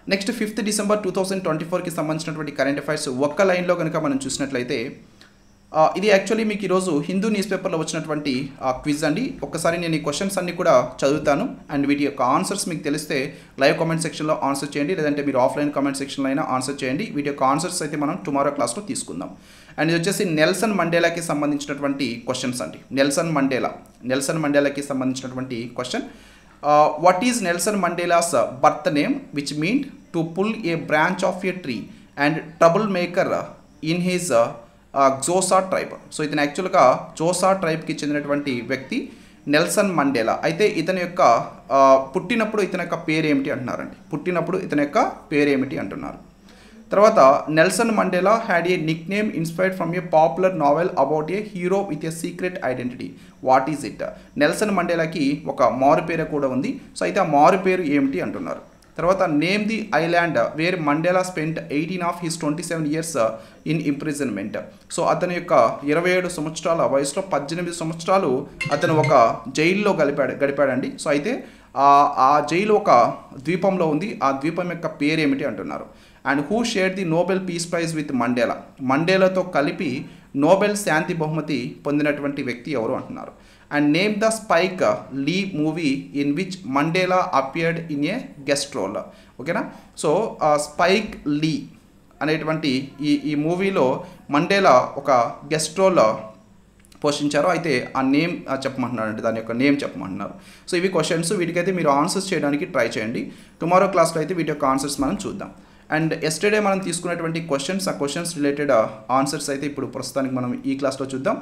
Next 5th December 2024కి సంబంధించినటువంటి current affairs ఒక్క లైన్లో కనుక మనం చూసినట్లయితే ఇది యాక్చువల్లీ మీకు ఈరోజు హిందూ న్యూస్ పేపర్లో వచ్చినటువంటి క్విజ్ అండి. ఒక్కసారి నేను ఈ క్వశ్చన్స్ అన్ని కూడా చదువుతాను అండ్ వీటి యొక్క ఆన్సర్స్ మీకు తెలిస్తే లైవ్ కామెంట్ సెక్షన్లో ఆన్సర్ చేయండి, లేదంటే మీరు ఆఫ్లైన్ కామెంట్ సెక్షన్లో అయినా ఆన్సర్ చేయండి. వీటి యొక్క ఆన్సర్స్ అయితే మనం టుమారో క్లాస్లో తీసుకుందాం. అండ్ ఇది వచ్చేసి నెల్సన్ మండేలాకి సంబంధించినటువంటి క్వశ్చన్స్ అండి. నెల్సన్ మండేలాకి సంబంధించినటువంటి question. What is Nelson Mandela's birth name which mean to pull a branch of a tree and trouble maker in his Xhosa tribe. So ఇతను యాక్చువల్గా జోసా ట్రైబ్కి చెందినటువంటి వ్యక్తి నెల్సన్ మండేలా. అయితే ఇతని యొక్క పుట్టినప్పుడు ఇతని యొక్క పేరు ఏమిటి అంటున్నారు. తర్వాత Nelson Mandela had a nickname inspired from a popular novel about a hero with a secret identity. What is it? Nelson మండేలాకి ఒక మారు పేరు కూడా ఉంది. సో అయితే ఆ మారు పేరు ఏమిటి అంటున్నారు. తర్వాత name the island where Mandela spent 18 of his 27 years in imprisonment. So అతని యొక్క 27 సంవత్సరాల వయసులో 18 సంవత్సరాలు అతను ఒక జైల్లో గడిపాడండి. సో అయితే ఆ జైలు ఒక ద్వీపంలో ఉంది. ఆ ద్వీపం యొక్క పేరు ఏమిటి అంటున్నారు. And who shared the Nobel peace prize with మండేలాతో కలిపి నోబెల్ శాంతి బహుమతి పొందినటువంటి వ్యక్తి ఎవరు అంటున్నారు. And name the Spike Lee movie in which Mandela appeared in a guest role. ఓకేనా. సో స్పైక్ లీ అనేటువంటి ఈ మూవీలో మండేలా ఒక గెస్ట్ రోల్ పోషించారు. అయితే ఆ నేమ్ చెప్పమంటున్నారు, అంటే దాని యొక్క నేమ్ చెప్పమంటున్నారు. సో ఇవి క్వశ్చన్స్. వీటికైతే మీరు ఆన్సర్స్ చేయడానికి ట్రై చేయండి. టుమారో క్లాస్లో అయితే వీటి యొక్క ఆన్సర్స్ మనం చూద్దాం. అండ్ ఎస్టర్డే మనం తీసుకున్నటువంటి క్వశ్చన్స్, ఆ క్వశ్చన్స్ రిలేటెడ్ ఆన్సర్స్ అయితే ఇప్పుడు ప్రస్తుతానికి మనం ఈ క్లాస్లో చూద్దాం.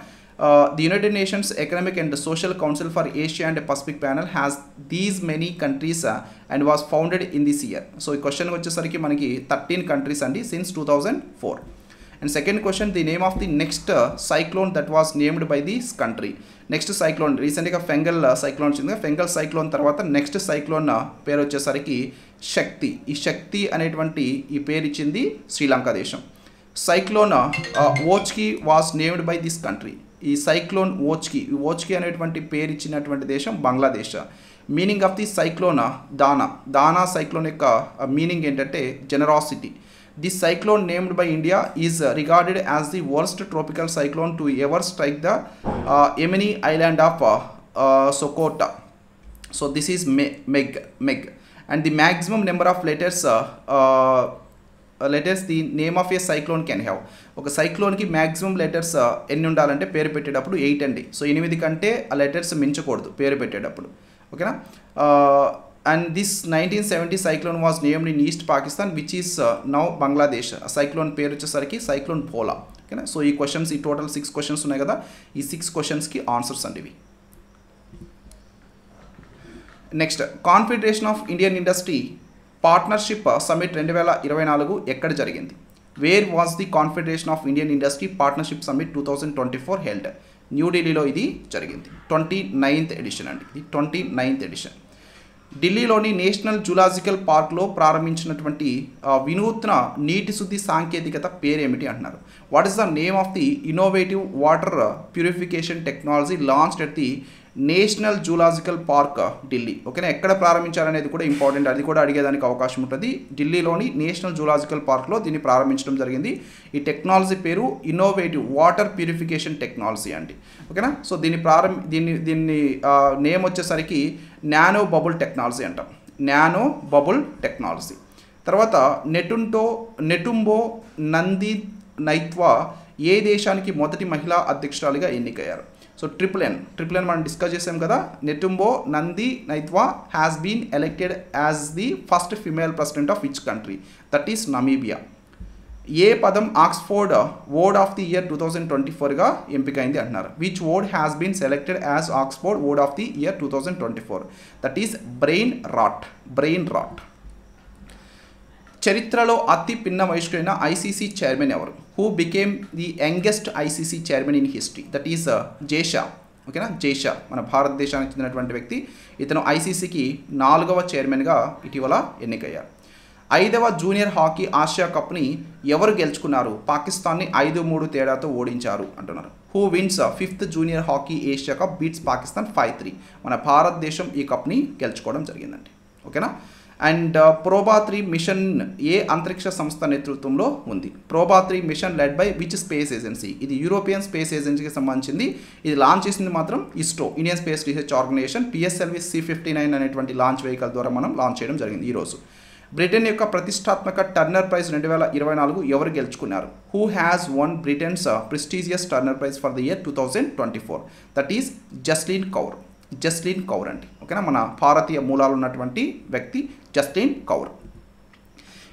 The United nations economic and social council for Asia and Pacific panel has these many countries and was founded in this year. So ఈ క్వశ్చన్ వచ్చేసరికి మనకి 13 కంట్రీస్ అండి since 2004. And second question, the name of the next cyclone that was named by this country. Next cyclone రీసెంట్గా Fengal cyclone వచ్చింది. Fengal cyclone తర్వాత next cyclone పేరు వచ్చేసరికి శక్తి. ఈ శక్తి అనేటువంటి ఈ పేరు ఇచ్చింది శ్రీలంక దేశం. Cyclone Ockhi was named by this country. ఈ సైక్లోన్ ఓచ్కి అనేటువంటి పేరు ఇచ్చినటువంటి దేశం Bangladesh. Meaning of the cyclone Dana cyclone యొక్క మీనింగ్ ఏంటంటే generosity. This cyclone named by India is regarded as the worst tropical cyclone to ever strike the Yemeni island of Socotra. So this is Meg. And the maximum number of letters the name of a cyclone can have. ఒక సైక్లోన్కి maximum letters ఎన్ని ఉండాలంటే పేరు పెట్టేటప్పుడు 8 అండి. So 8 కంటే ఆ letters మించకూడదు పేరు పెట్టేటప్పుడు. ఓకేనా. And this 1970 cyclone was named in East Pakistan, which is now Bangladesh. Cyclone పేరు వచ్చేసరికి సైక్లోన్ పోలా. ఓకేనా. సో ఈ క్వశ్చన్స్, ఈ టోటల్ 6 క్వశ్చన్స్ ఉన్నాయి కదా, ఈ 6 క్వశ్చన్స్కి ఆన్సర్స్ అండి ఇవి. Next, confederation of Indian industry partnership summit 2024 ఎక్కడ జరిగింది? Where was the confederation of Indian industry partnership summit 2024 held? న్యూఢిల్లీలో ఇది జరిగింది. 29th ఎడిషన్ అండి, ఇది 29th ఎడిషన్. ఢిల్లీలోని నేషనల్ జూలాజికల్ పార్క్లో ప్రారంభించినటువంటి వినూత్న నీటి శుద్ధి సాంకేతికత పేరేమిటి అంటున్నారు. What is the name of the innovative water purification technology launched at the national zoological park Delhi. ఓకేనా. ఎక్కడ ప్రారంభించారనేది కూడా ఇంపార్టెంట్, అది కూడా అడిగేదానికి అవకాశం ఉంటుంది. ఢిల్లీలోని నేషనల్ జూలాజికల్ పార్క్లో దీన్ని ప్రారంభించడం జరిగింది. ఈ టెక్నాలజీ పేరు ఇన్నోవేటివ్ వాటర్ ప్యూరిఫికేషన్ టెక్నాలజీ అండి. ఓకేనా. సో దీన్ని నేమ్ వచ్చేసరికి నానో బబుల్ టెక్నాలజీ అంటాం. Nano bubble technology. తర్వాత నెటుంబో నంది నైత్వా ఏ దేశానికి మొదటి మహిళా అధ్యక్షురాలిగా ఎన్నికయ్యారు? సో ట్రిపుల్ ఎన్ మనం డిస్కస్ చేసాం కదా. Netumbo Nandi Ndaitwah has been elected as the first female president of which country? That is Namibia. ఏ పదం Oxford word of the year 2024గా ఎంపికైంది అంటున్నారు. Which word has been selected as Oxford word of the year 2024? That is brain rot. చరిత్రలో అతి పిన్న వయస్కుడైన ICC chairman ఎవరు? Who became the youngest ICC chairman in history? That is Jay Shah. ఓకేనా. జేషా మన భారతదేశానికి చెందినటువంటి వ్యక్తి. ఇతను ఐసీసీకి 4వ చైర్మన్గా ఇటీవల ఎన్నికయ్యారు. 5వ జూనియర్ హాకీ ఆసియా కప్ని ఎవరు గెలుచుకున్నారు? పాకిస్తాన్ని 5-3 తేడాతో ఓడించారు అంటున్నారు. Who wins 5th junior hockey Asia cup beats Pakistan 5-3? మన భారతదేశం ఈ కప్ని గెలుచుకోవడం జరిగిందండి. ఓకేనా. అండ్ ప్రోబా 3 మిషన్ ఏ అంతరిక్ష సంస్థ నేతృత్వంలో ఉంది? Proba 3 mission led by which space agency? ఇది యూరోపియన్ స్పేస్ ఏజెన్సీకి సంబంధించింది. ఇది లాంచ్ చేసింది మాత్రం ISRO, Indian space research organisation. PSLV C59 అనేటువంటి లాంచ్ వెహికల్ ద్వారా మనం లాంచ్ చేయడం జరిగింది ఈరోజు. బ్రిటన్ యొక్క ప్రతిష్టాత్మక టర్నర్ ప్రైజ్ 2024 ఎవరు గెలుచుకున్నారు? Who has won Britain's prestigious Turner prize for the year 2024? That is Jasleen Kaur. Jasleen Kaur అండి. ఓకేనా, మన భారతీయ మూలాలు ఉన్నటువంటి వ్యక్తి జస్లిన్ కౌర్.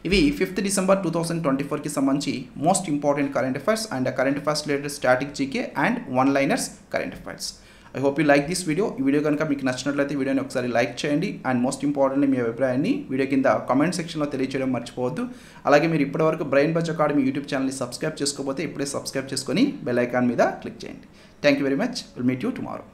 ఇవి 5th December 2024కి సంబంధించి most important current affairs and current affairs related static GK and one liners current affairs. I hope you like this video. ఈ video కనుక మీకు నచ్చినట్లయితే వీడియోని ఒకసారి లైక్ చేయండి అండ్ మోస్ట్ ఇంపార్టెంట్లీ మీ అభిప్రాయాన్ని వీడియో కింద కామెంట్ సెక్షన్లో తెలియజేయడం మర్చిపోవద్దు. అలాగే మీరు ఇప్పటివరకు బ్రెయిన్ బజ్ అకాడమీ యూట్యూబ్ ఛానల్ని సబ్స్క్రైబ్ చేసుకోకపోతే ఇప్పుడే సబ్స్క్రైబ్ చేసుకొని బెల్ ఐకాన్ మీద క్లిక్ చేయండి. Thank you very much. Will meet you tomorrow.